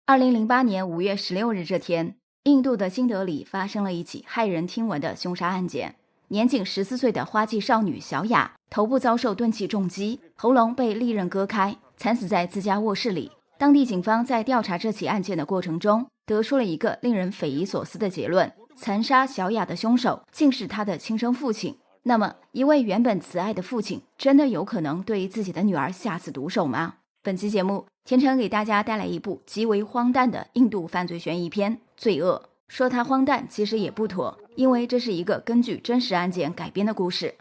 2008年5月16日这天，印度的新德里发生了一起骇人听闻的凶杀案件。年仅14岁的花季少女小雅，头部遭受钝器重击，喉咙被利刃割开，惨死在自家卧室里。当地警方在调查这起案件的过程中，得出了一个令人匪夷所思的结论：残杀小雅的凶手竟是她的亲生父亲。那么，一位原本慈爱的父亲，真的有可能对自己的女儿下此毒手吗？本期节目，甜橙给大家带来一部极为荒诞的印度犯罪悬疑片《罪恶》。说它荒诞其实也不妥，因为这是一个根据真实案件改编的故事。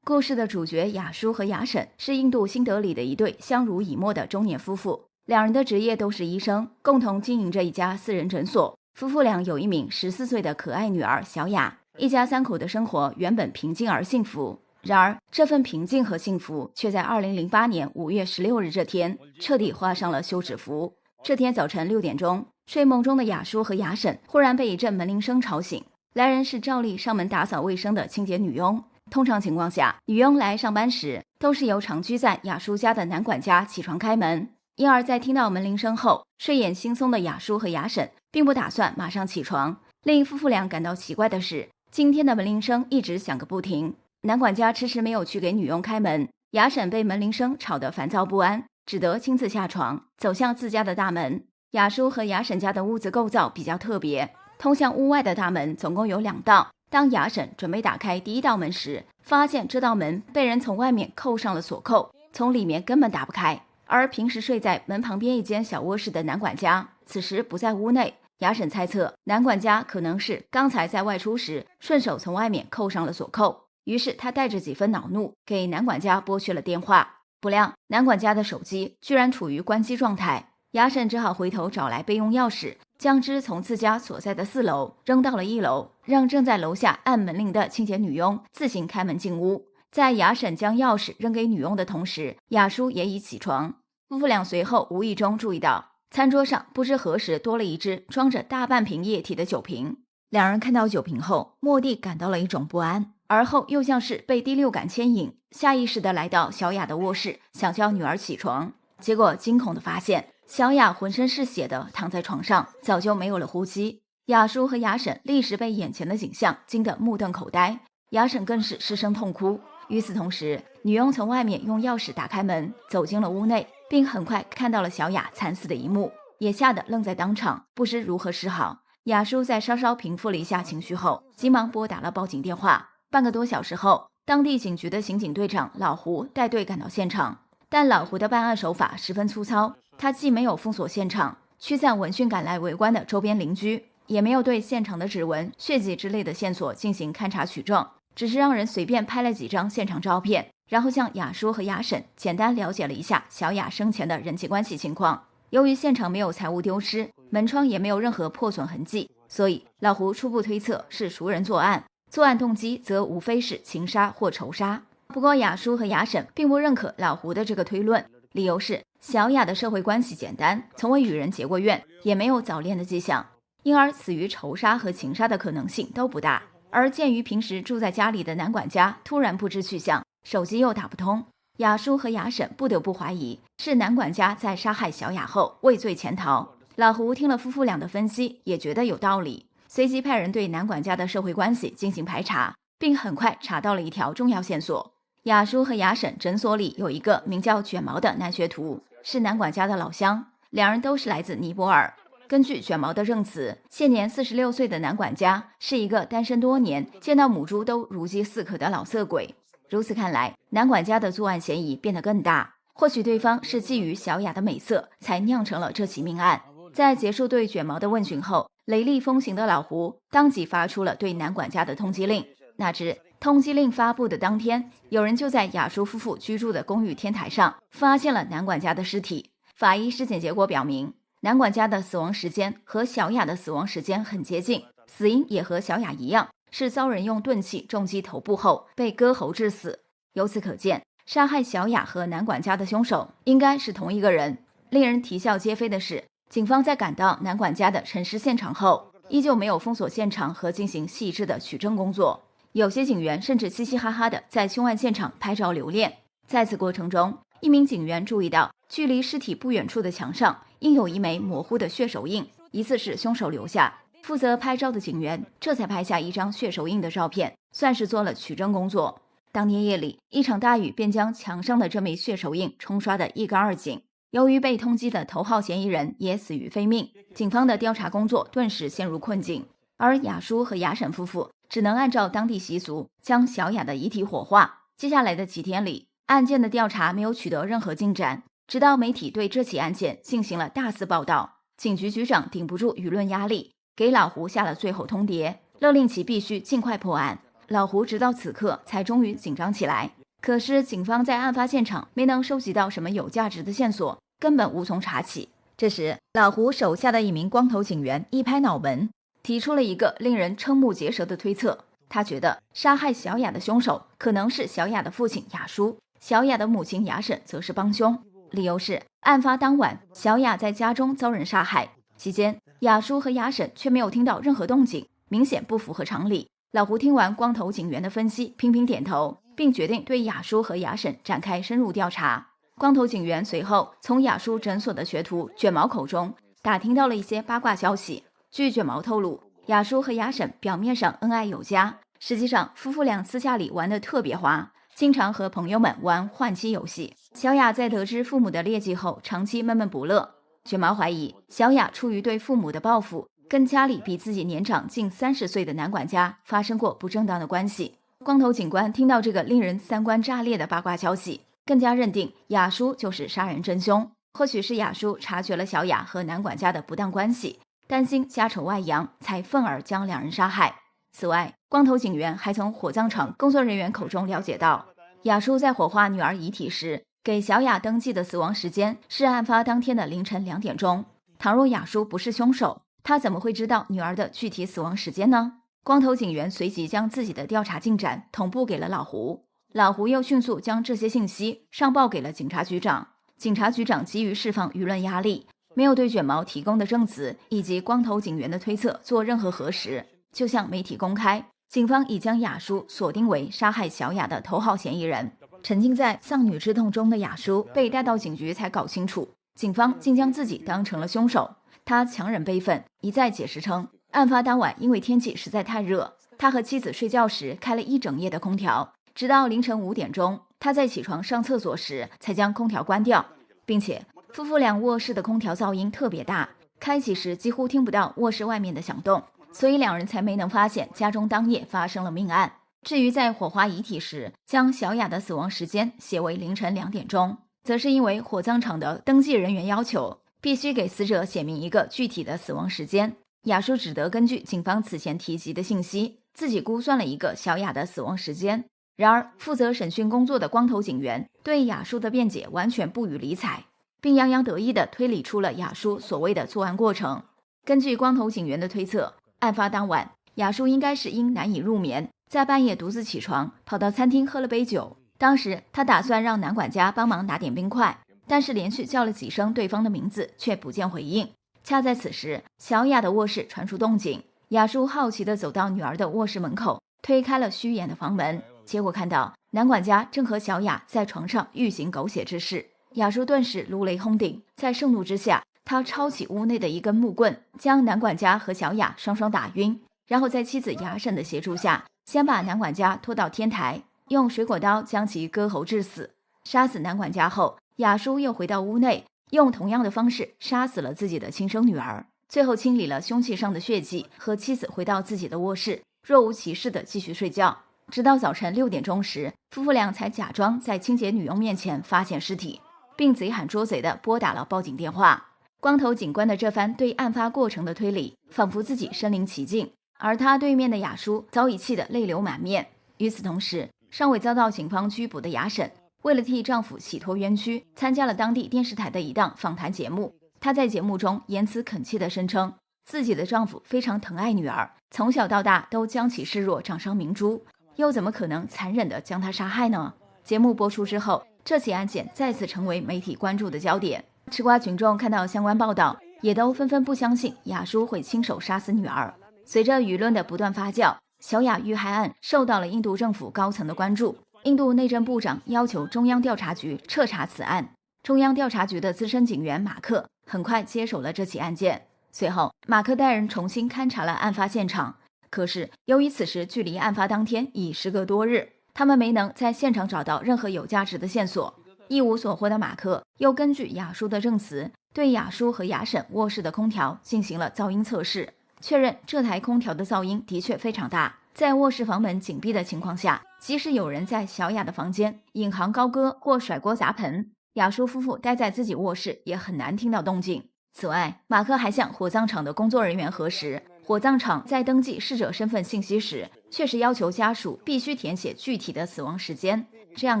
故事的主角雅舒和雅沈是印度新德里的一对相濡以沫的中年夫妇，两人的职业都是医生，共同经营着一家私人诊所。夫妇俩有一名14岁的可爱女儿小雅，一家三口的生活原本平静而幸福。然而，这份平静和幸福却在2008年5月16日这天彻底画上了休止符。这天早晨6点钟，睡梦中的雅舒和雅沈忽然被一阵门铃声吵醒。来人是照例上门打扫卫生的清洁女佣。通常情况下，女佣来上班时都是由常居在雅舒家的男管家起床开门，因而在听到门铃声后，睡眼惺忪的雅舒和雅沈并不打算马上起床。令夫妇俩感到奇怪的是，今天的门铃声一直响个不停。男管家迟迟没有去给女佣开门，雅沈被门铃声吵得烦躁不安，只得亲自下床，走向自家的大门。雅舒和雅沈家的屋子构造比较特别，通向屋外的大门总共有2道。当雅沈准备打开第一道门时，发现这道门被人从外面扣上了锁扣，从里面根本打不开。而平时睡在门旁边一间小卧室的男管家此时不在屋内，雅沈猜测男管家可能是刚才在外出时顺手从外面扣上了锁扣。于是他带着几分恼怒给男管家拨去了电话，不料男管家的手机居然处于关机状态。雅沈只好回头找来备用钥匙，将之从自家所在的4楼扔到了1楼，让正在楼下按门铃的清洁女佣自行开门进屋。在雅沈将钥匙扔给女佣的同时，雅舒也已起床。夫妇俩随后无意中注意到餐桌上不知何时多了一只装着大半瓶液体的酒瓶。两人看到酒瓶后，蓦地感到了一种不安，而后又像是被第六感牵引，下意识地来到小雅的卧室，想叫女儿起床。结果惊恐地发现，小雅浑身是血地躺在床上，早就没有了呼吸。雅舒和雅沈立时被眼前的景象惊得目瞪口呆，雅沈更是失声痛哭。与此同时，女佣从外面用钥匙打开门，走进了屋内，并很快看到了小雅惨死的一幕，也吓得愣在当场，不知如何是好。雅舒在稍稍平复了一下情绪后，急忙拨打了报警电话。半个多小时后，当地警局的刑警队长老胡带队赶到现场，但老胡的办案手法十分粗糙，他既没有封锁现场，驱散闻讯赶来围观的周边邻居，也没有对现场的指纹、血迹之类的线索进行勘查取证，只是让人随便拍了几张现场照片，然后向雅舒和雅沈简单了解了一下小雅生前的人际关系情况。由于现场没有财物丢失，门窗也没有任何破损痕迹，所以老胡初步推测是熟人作案，作案动机则无非是情杀或仇杀。不过雅舒和雅沈并不认可老胡的这个推论，理由是小雅的社会关系简单，从未与人结过怨，也没有早恋的迹象，因而死于仇杀和情杀的可能性都不大。而鉴于平时住在家里的男管家突然不知去向，手机又打不通，雅舒和雅沈不得不怀疑是男管家在杀害小雅后畏罪潜逃。老胡听了夫妇俩的分析，也觉得有道理，随即派人对男管家的社会关系进行排查，并很快查到了一条重要线索。雅舒和雅沈诊所里有一个名叫卷毛的男学徒，是男管家的老乡，两人都是来自尼泊尔。根据卷毛的证词，现年46岁的男管家是一个单身多年，见到母猪都如饥似渴的老色鬼。如此看来，男管家的作案嫌疑变得更大，或许对方是觊觎小雅的美色，才酿成了这起命案。在结束对卷毛的问询后，雷厉风行的老胡当即发出了对男管家的通缉令。哪知通缉令发布的当天，有人就在雅舒夫妇居住的公寓天台上发现了男管家的尸体。法医尸检结果表明，男管家的死亡时间和小雅的死亡时间很接近，死因也和小雅一样，是遭人用钝器重击头部后被割喉致死。由此可见，杀害小雅和男管家的凶手应该是同一个人。令人啼笑皆非的是，警方在赶到男管家的陈尸现场后，依旧没有封锁现场和进行细致的取证工作。有些警员甚至嘻嘻哈哈地在凶案现场拍照留念。在此过程中，一名警员注意到距离尸体不远处的墙上印有一枚模糊的血手印，疑似是凶手留下。负责拍照的警员这才拍下一张血手印的照片，算是做了取证工作。当天夜里，一场大雨便将墙上的这枚血手印冲刷得一干二净。由于被通缉的头号嫌疑人也死于非命，警方的调查工作顿时陷入困境。而雅叔和雅婶夫妇只能按照当地习俗将小雅的遗体火化。接下来的几天里，案件的调查没有取得任何进展，直到媒体对这起案件进行了大肆报道，警局局长顶不住舆论压力，给老胡下了最后通牒，勒令其必须尽快破案。老胡直到此刻才终于紧张起来。可是警方在案发现场没能收集到什么有价值的线索，根本无从查起。这时，老胡手下的一名光头警员一拍脑门，提出了一个令人瞠目结舌的推测。他觉得杀害小雅的凶手可能是小雅的父亲雅叔，小雅的母亲雅婶则是帮凶。理由是案发当晚，小雅在家中遭人杀害，期间雅叔和雅婶却没有听到任何动静，明显不符合常理。老胡听完光头警员的分析，频频点头，并决定对雅叔和雅婶展开深入调查。光头警员随后从雅叔诊所的学徒卷毛口中打听到了一些八卦消息。据卷毛透露，雅叔和雅婶表面上恩爱有加，实际上夫妇俩私下里玩得特别花，经常和朋友们玩换妻游戏。小雅在得知父母的劣迹后，长期闷闷不乐。卷毛怀疑小雅出于对父母的报复，跟家里比自己年长近30岁的男管家发生过不正当的关系。光头警官听到这个令人三观炸裂的八卦消息，更加认定雅叔就是杀人真凶。或许是雅叔察觉了小雅和男管家的不当关系，担心家丑外扬，才愤而将两人杀害。此外，光头警员还从火葬场工作人员口中了解到，雅叔在火化女儿遗体时，给小雅登记的死亡时间是案发当天的凌晨2点钟。倘若雅叔不是凶手，他怎么会知道女儿的具体死亡时间呢？光头警员随即将自己的调查进展同步给了老胡，老胡又迅速将这些信息上报给了警察局长。警察局长急于释放舆论压力，没有对卷毛提供的证词以及光头警员的推测做任何核实，就向媒体公开，警方已将雅叔锁定为杀害小雅的头号嫌疑人。沉浸在丧女之痛中的雅叔被带到警局才搞清楚，警方竟将自己当成了凶手。他强忍悲愤，一再解释称，案发当晚因为天气实在太热，他和妻子睡觉时开了一整夜的空调，直到凌晨5点钟，他在起床上厕所时才将空调关掉，并且夫妇俩卧室的空调噪音特别大，开启时几乎听不到卧室外面的响动，所以两人才没能发现家中当夜发生了命案。至于在火化遗体时将小雅的死亡时间写为凌晨2点钟，则是因为火葬场的登记人员要求必须给死者写明一个具体的死亡时间。雅叔只得根据警方此前提及的信息，自己估算了一个小雅的死亡时间。然而负责审讯工作的光头警员对雅叔的辩解完全不予理睬，并洋洋得意地推理出了雅叔所谓的作案过程。根据光头警员的推测，案发当晚雅叔应该是因难以入眠，在半夜独自起床，跑到餐厅喝了杯酒。当时他打算让男管家帮忙拿点冰块，但是连续叫了几声对方的名字，却不见回应。恰在此时，小雅的卧室传出动静，雅叔好奇地走到女儿的卧室门口，推开了虚掩的房门，结果看到男管家正和小雅在床上欲行狗血之事。雅叔顿时如雷轰顶，在盛怒之下，他抄起屋内的一根木棍，将男管家和小雅双双打晕，然后在妻子雅婶的协助下，先把男管家拖到天台，用水果刀将其割喉致死。杀死男管家后，雅叔又回到屋内，用同样的方式杀死了自己的亲生女儿，最后清理了凶器上的血迹，和妻子回到自己的卧室，若无其事地继续睡觉。直到早晨6点钟时，夫妇俩才假装在清洁女佣面前发现尸体，并贼喊捉贼地拨打了报警电话。光头警官的这番对案发过程的推理，仿佛自己身临其境，而他对面的雅叔早已气得泪流满面。与此同时，尚未遭到警方拘捕的雅婶为了替丈夫洗脱冤屈，参加了当地电视台的一档访谈节目。她在节目中言辞恳切地声称，自己的丈夫非常疼爱女儿，从小到大都将其视若掌上明珠，又怎么可能残忍地将她杀害呢？节目播出之后，这起案件再次成为媒体关注的焦点。吃瓜群众看到相关报道，也都纷纷不相信雅叔会亲手杀死女儿。随着舆论的不断发酵，小雅遇害案受到了印度政府高层的关注。印度内政部长要求中央调查局彻查此案。中央调查局的资深警员马克很快接手了这起案件。随后，马克带人重新勘察了案发现场，可是由于此时距离案发当天已时隔多日，他们没能在现场找到任何有价值的线索。一无所获的马克又根据雅叔的证词，对雅叔和雅婶卧室的空调进行了噪音测试，确认这台空调的噪音的确非常大。在卧室房门紧闭的情况下，即使有人在小雅的房间引吭高歌或甩锅砸盆，雅叔夫妇待在自己卧室也很难听到动静。此外，马克还向火葬场的工作人员核实，火葬场在登记逝者身份信息时，确实要求家属必须填写具体的死亡时间。这样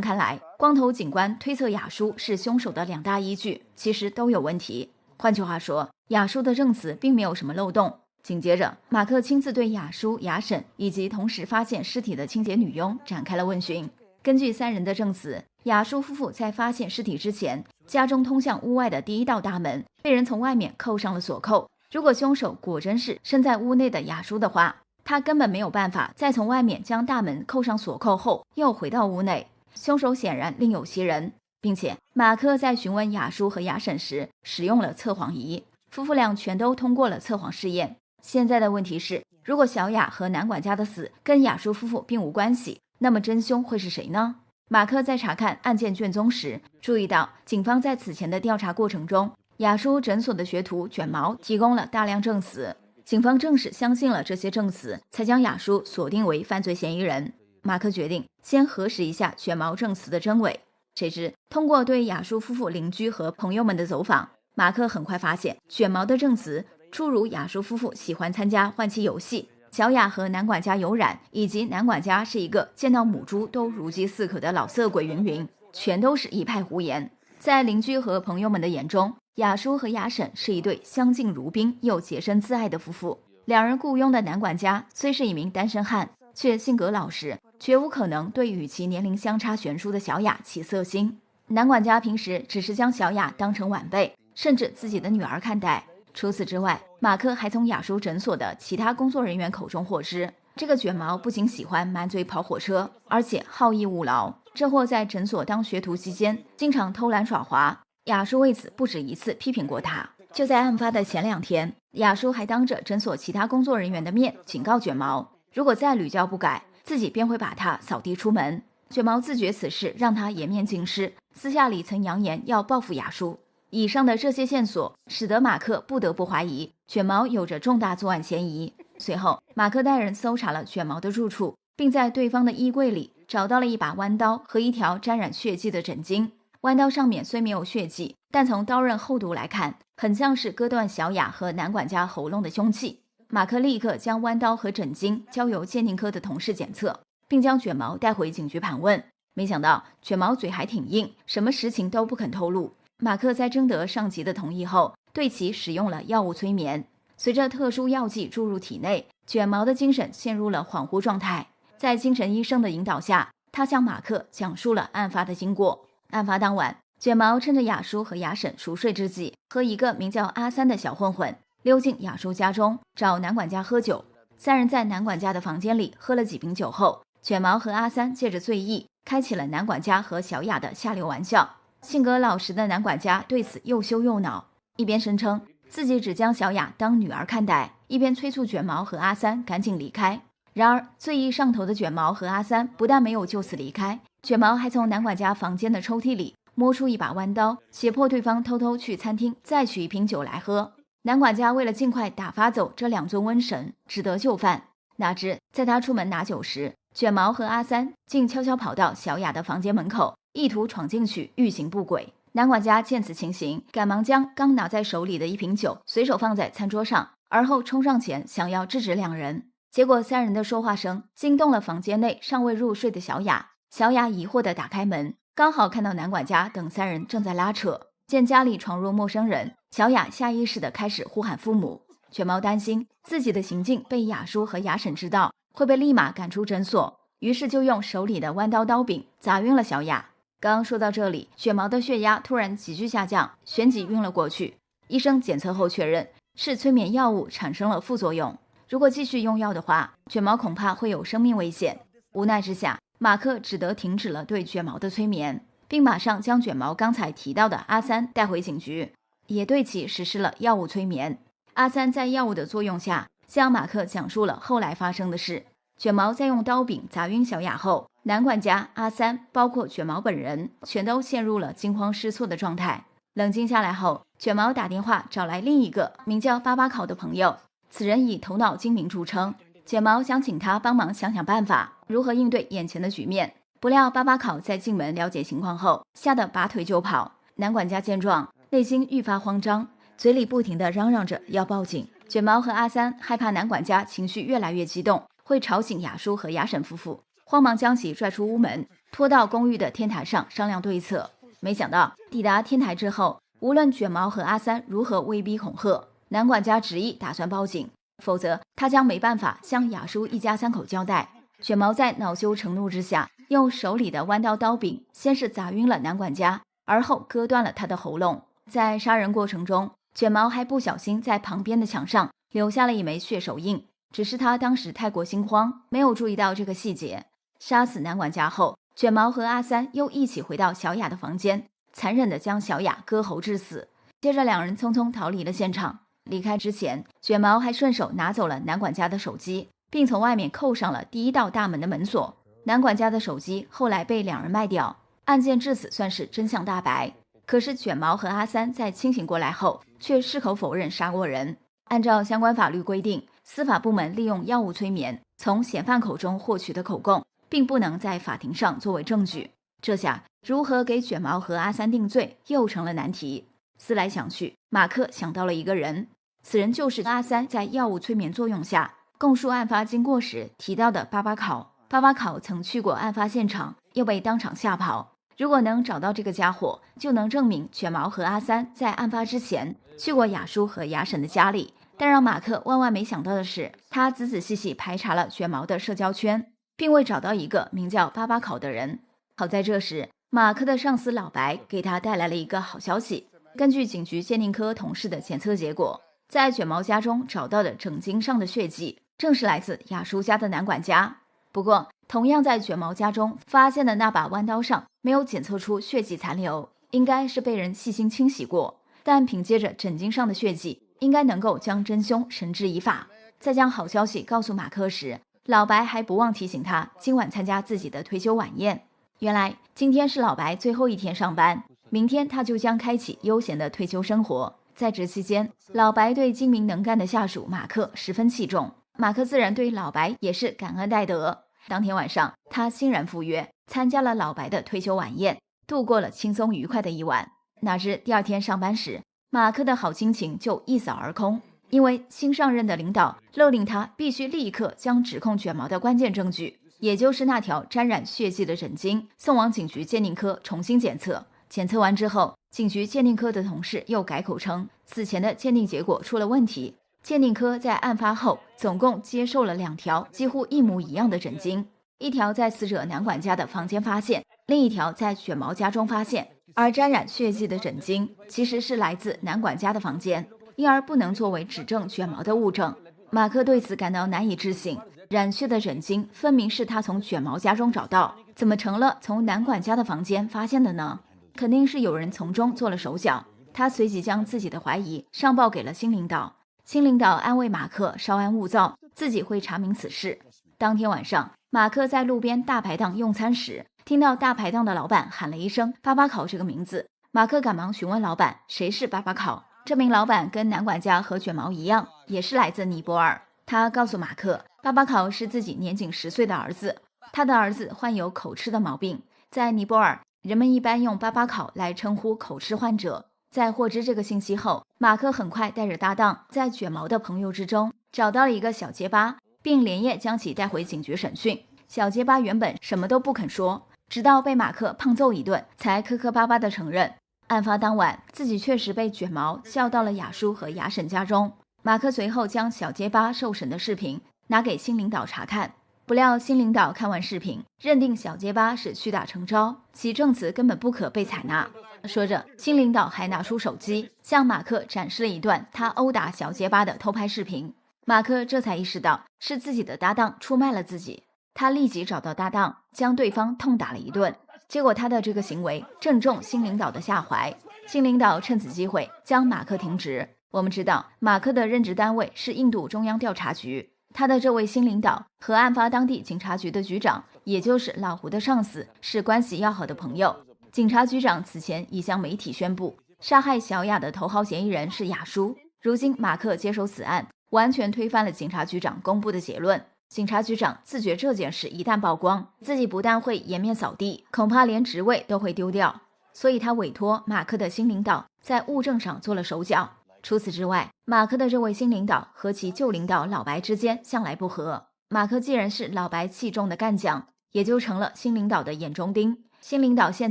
看来，光头警官推测雅叔是凶手的2大依据其实都有问题。换句话说，雅叔的证词并没有什么漏洞。紧接着，马克亲自对雅叔、雅婶以及同时发现尸体的清洁女佣展开了问询。根据3人的证词，雅叔夫妇在发现尸体之前，家中通向屋外的第1道大门被人从外面扣上了锁扣。如果凶手果真是身在屋内的雅叔的话，他根本没有办法再从外面将大门扣上锁扣后又回到屋内。凶手显然另有其人，并且马克在询问雅叔和雅婶时使用了测谎仪，夫妇俩全都通过了测谎试验。现在的问题是，如果小雅和男管家的死跟雅叔夫妇并无关系，那么真凶会是谁呢？马克在查看案件卷宗时，注意到警方在此前的调查过程中，雅叔诊所的学徒卷毛提供了大量证词。警方正是相信了这些证词，才将雅叔锁定为犯罪嫌疑人。马克决定先核实一下卷毛证词的真伪。谁知通过对雅叔夫妇邻居和朋友们的走访，马克很快发现卷毛的证词诸如雅叔夫妇喜欢参加换妻游戏，小雅和男管家有染，以及男管家是一个见到母猪都如饥似渴的老色鬼云云，全都是一派胡言。在邻居和朋友们的眼中，雅叔和雅婶是一对相敬如宾又洁身自爱的夫妇。2人雇佣的男管家虽是一名单身汉，却性格老实，绝无可能对与其年龄相差悬殊的小雅起色心。男管家平时只是将小雅当成晚辈，甚至自己的女儿看待。除此之外，马克还从雅叔诊所的其他工作人员口中获知，这个卷毛不仅喜欢满嘴跑火车，而且好逸恶劳。这货在诊所当学徒期间，经常偷懒耍滑，雅叔为此不止一次批评过他。就在案发的前2天，雅叔还当着诊所其他工作人员的面警告卷毛，如果再屡教不改，自己便会把他扫地出门。卷毛自觉此事让他颜面尽失，私下里曾扬言要报复雅叔。以上的这些线索使得马克不得不怀疑卷毛有着重大作案嫌疑。随后，马克带人搜查了卷毛的住处，并在对方的衣柜里找到了一把弯刀和一条沾染血迹的枕巾。弯刀上面虽没有血迹，但从刀刃厚度来看，很像是割断小雅和男管家喉咙的凶器。马克立刻将弯刀和枕巾交由鉴定科的同事检测，并将卷毛带回警局盘问。没想到卷毛嘴还挺硬，什么实情都不肯透露。马克在征得上级的同意后，对其使用了药物催眠。随着特殊药剂注入体内，卷毛的精神陷入了恍惚状态。在精神医生的引导下，他向马克讲述了案发的经过。案发当晚，卷毛趁着雅叔和雅婶熟睡之际，和一个名叫阿三的小混混溜进雅叔家中找男管家喝酒。3人在男管家的房间里喝了几瓶酒后，卷毛和阿三借着醉意开启了男管家和小雅的下流玩笑。性格老实的男管家对此又羞又恼，一边声称自己只将小雅当女儿看待，一边催促卷毛和阿三赶紧离开。然而醉意上头的卷毛和阿三不但没有就此离开，卷毛还从男管家房间的抽屉里摸出一把弯刀，胁迫对方偷偷去餐厅再取一瓶酒来喝。男管家为了尽快打发走这2尊瘟神，只得就范。哪知在他出门拿酒时，卷毛和阿三竟悄悄跑到小雅的房间门口，意图闯进去欲行不轨。男管家见此情形，赶忙将刚拿在手里的一瓶酒随手放在餐桌上，而后冲上前想要制止2人。结果3人的说话声惊动了房间内尚未入睡的小雅。小雅疑惑地打开门，刚好看到男管家等3人正在拉扯。见家里闯入陌生人，小雅下意识地开始呼喊父母。卷毛担心自己的行径被雅叔和雅婶知道，会被立马赶出诊所，于是就用手里的弯刀刀柄砸晕了小雅。刚说到这里，卷毛的血压突然急剧下降，旋即晕了过去。医生检测后确认是催眠药物产生了副作用，如果继续用药的话，卷毛恐怕会有生命危险。无奈之下，马克只得停止了对卷毛的催眠，并马上将卷毛刚才提到的阿三带回警局。也对其实施了药物催眠。阿三在药物的作用下，向马克讲述了后来发生的事。卷毛在用刀柄砸晕小雅后，男管家、阿三，包括卷毛本人，全都陷入了惊慌失措的状态。冷静下来后，卷毛打电话找来另一个名叫巴巴考的朋友，此人以头脑精明著称。卷毛想请他帮忙想想办法，如何应对眼前的局面。不料巴巴考在进门了解情况后，吓得拔腿就跑。男管家见状，内心愈发慌张，嘴里不停地嚷嚷着要报警。卷毛和阿三害怕男管家情绪越来越激动，会吵醒雅叔和雅婶夫妇，慌忙将其拽出屋门，拖到公寓的天台上商量对策。没想到抵达天台之后，无论卷毛和阿三如何威逼恐吓，男管家执意打算报警，否则他将没办法向雅叔一家三口交代。卷毛在恼羞成怒之下，用手里的弯刀刀柄先是砸晕了男管家，而后割断了他的喉咙。在杀人过程中，卷毛还不小心在旁边的墙上留下了一枚血手印，只是他当时太过心慌，没有注意到这个细节。杀死男管家后，卷毛和阿三又一起回到小雅的房间，残忍地将小雅割喉致死。接着两人匆匆逃离了现场。离开之前，卷毛还顺手拿走了男管家的手机，并从外面扣上了第一道大门的门锁。男管家的手机后来被两人卖掉，案件至此算是真相大白。可是卷毛和阿三在清醒过来后，却矢口否认杀过人。按照相关法律规定，司法部门利用药物催眠从嫌犯口中获取的口供，并不能在法庭上作为证据。这下如何给卷毛和阿三定罪又成了难题。思来想去，马克想到了一个人，此人就是阿三在药物催眠作用下供述案发经过时提到的巴巴考。巴巴考曾去过案发现场，又被当场吓跑。如果能找到这个家伙，就能证明卷毛和阿三在案发之前去过雅叔和雅婶的家里。但让马克万万没想到的是，他仔仔细细排查了卷毛的社交圈，并未找到一个名叫巴巴考的人。好在这时，马克的上司老白给他带来了一个好消息。根据警局鉴定科同事的检测结果，在卷毛家中找到的枕巾上的血迹，正是来自雅叔家的男管家。不过，同样在卷毛家中发现的那把弯刀上没有检测出血迹残留，应该是被人细心清洗过。但凭借着枕巾上的血迹，应该能够将真凶绳之以法。在将好消息告诉马克时，老白还不忘提醒他今晚参加自己的退休晚宴。原来今天是老白最后一天上班，明天他就将开启悠闲的退休生活。在职期间，老白对精明能干的下属马克十分器重，马克自然对老白也是感恩戴德。当天晚上，他欣然赴约，参加了老白的退休晚宴，度过了轻松愉快的一晚。哪知第二天上班时，马克的好心情就一扫而空，因为新上任的领导勒令他必须立刻将指控卷毛的关键证据，也就是那条沾染血迹的枕巾，送往警局鉴定科重新检测。检测完之后，警局鉴定科的同事又改口称，此前的鉴定结果出了问题。鉴定科在案发后总共接受了2条几乎一模一样的枕巾，一条在死者男管家的房间发现，另一条在卷毛家中发现。而沾染血迹的枕巾其实是来自男管家的房间，因而不能作为指证卷毛的物证。马克对此感到难以置信，染血的枕巾分明是他从卷毛家中找到，怎么成了从男管家的房间发现的呢？肯定是有人从中做了手脚。他随即将自己的怀疑上报给了新领导。新领导安慰马克稍安勿躁，自己会查明此事。当天晚上，马克在路边大排档用餐时，听到大排档的老板喊了一声巴巴考这个名字。马克赶忙询问老板谁是巴巴考。这名老板跟男管家和卷毛一样，也是来自尼泊尔。他告诉马克，巴巴考是自己年仅10岁的儿子，他的儿子患有口吃的毛病。在尼泊尔，人们一般用巴巴考来称呼口吃患者。在获知这个信息后，马克很快带着搭档在卷毛的朋友之中找到了一个小结巴，并连夜将其带回警局审讯。小结巴原本什么都不肯说，直到被马克胖揍一顿，才磕磕巴巴地承认案发当晚自己确实被卷毛叫到了雅叔和雅婶家中。马克随后将小结巴受审的视频拿给新领导查看，不料新领导看完视频，认定小结巴是屈打成招，其证词根本不可被采纳。说着，新领导还拿出手机向马克展示了一段他殴打小结巴的偷拍视频。马克这才意识到是自己的搭档出卖了自己，他立即找到搭档，将对方痛打了一顿。结果他的这个行为正中新领导的下怀，新领导趁此机会将马克停职。我们知道，马克的任职单位是印度中央调查局，他的这位新领导和案发当地警察局的局长，也就是老胡的上司，是关系要好的朋友。警察局长此前已向媒体宣布，杀害小雅的头号嫌疑人是雅舒。如今马克接手此案，完全推翻了警察局长公布的结论。警察局长自觉这件事一旦曝光，自己不但会颜面扫地，恐怕连职位都会丢掉，所以他委托马克的新领导在物证上做了手脚。除此之外，马克的这位新领导和其旧领导老白之间向来不和。马克既然是老白器重的干将，也就成了新领导的眼中钉。新领导现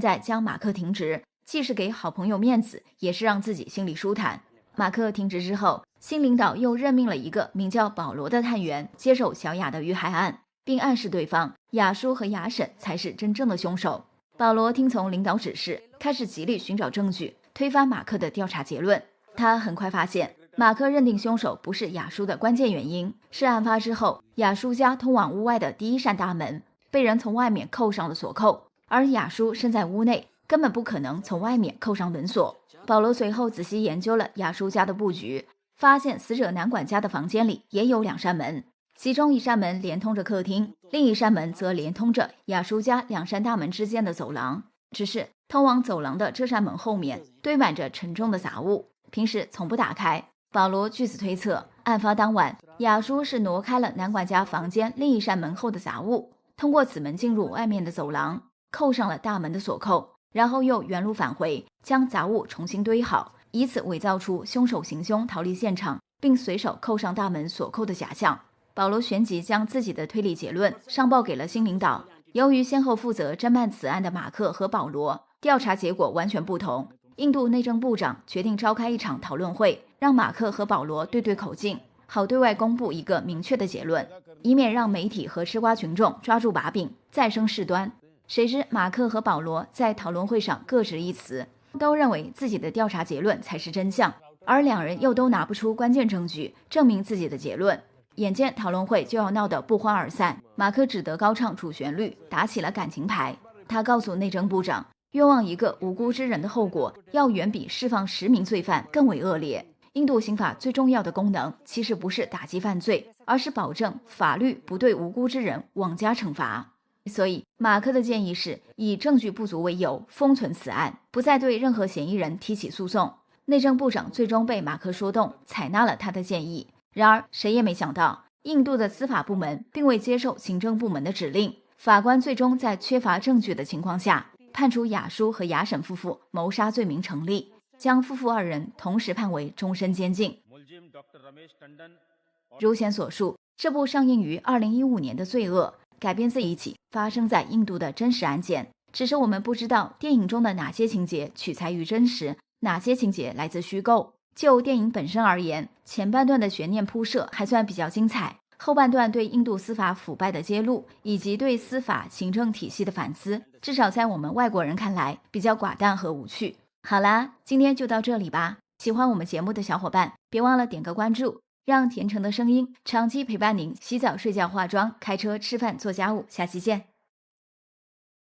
在将马克停职，既是给好朋友面子，也是让自己心里舒坦。马克停职之后，新领导又任命了一个名叫保罗的探员接手小雅的遇害案，并暗示对方雅舒和雅沈才是真正的凶手。保罗听从领导指示，开始极力寻找证据，推翻马克的调查结论。他很快发现，马克认定凶手不是雅舒的关键原因，是案发之后雅舒家通往屋外的第一扇大门被人从外面扣上了锁扣，而雅舒身在屋内，根本不可能从外面扣上门锁。保罗随后仔细研究了雅舒家的布局，发现死者男管家的房间里也有2扇门，其中一扇门连通着客厅，另一扇门则连通着雅舒家2扇大门之间的走廊。只是通往走廊的这扇门后面堆满着沉重的杂物，平时从不打开。保罗据此推测，案发当晚雅舒是挪开了男管家房间另一扇门后的杂物，通过此门进入外面的走廊，扣上了大门的锁扣，然后又原路返回，将杂物重新堆好，以此伪造出凶手行凶逃离现场，并随手扣上大门锁扣的假象。保罗旋即将自己的推理结论上报给了新领导。由于先后负责侦办此案的马克和保罗调查结果完全不同，印度内政部长决定召开一场讨论会，让马克和保罗对对口径，好对外公布一个明确的结论，以免让媒体和吃瓜群众抓住把柄，再生事端。谁知马克和保罗在讨论会上各执一词，都认为自己的调查结论才是真相，而两人又都拿不出关键证据证明自己的结论。眼见讨论会就要闹得不欢而散，马克只得高唱主旋律，打起了感情牌。他告诉内政部长，冤枉一个无辜之人的后果要远比释放10名罪犯更为恶劣。印度刑法最重要的功能其实不是打击犯罪，而是保证法律不对无辜之人妄加惩罚。所以马克的建议是以证据不足为由封存此案，不再对任何嫌疑人提起诉讼。内政部长最终被马克说动，采纳了他的建议。然而谁也没想到，印度的司法部门并未接受行政部门的指令，法官最终在缺乏证据的情况下，判处雅舒和雅沈夫妇谋杀罪名成立，将夫妇2人同时判为终身监禁。如前所述，这部上映于2015年的《罪恶》改编自一起发生在印度的真实案件，只是我们不知道电影中的哪些情节取材于真实，哪些情节来自虚构。就电影本身而言，前半段的悬念铺设还算比较精彩，后半段对印度司法腐败的揭露，以及对司法行政体系的反思，至少在我们外国人看来比较寡淡和无趣。好啦，今天就到这里吧。喜欢我们节目的小伙伴，别忘了点个关注，让甜橙的声音长期陪伴您洗澡、睡觉、化妆、开车、吃饭、做家务。下期见。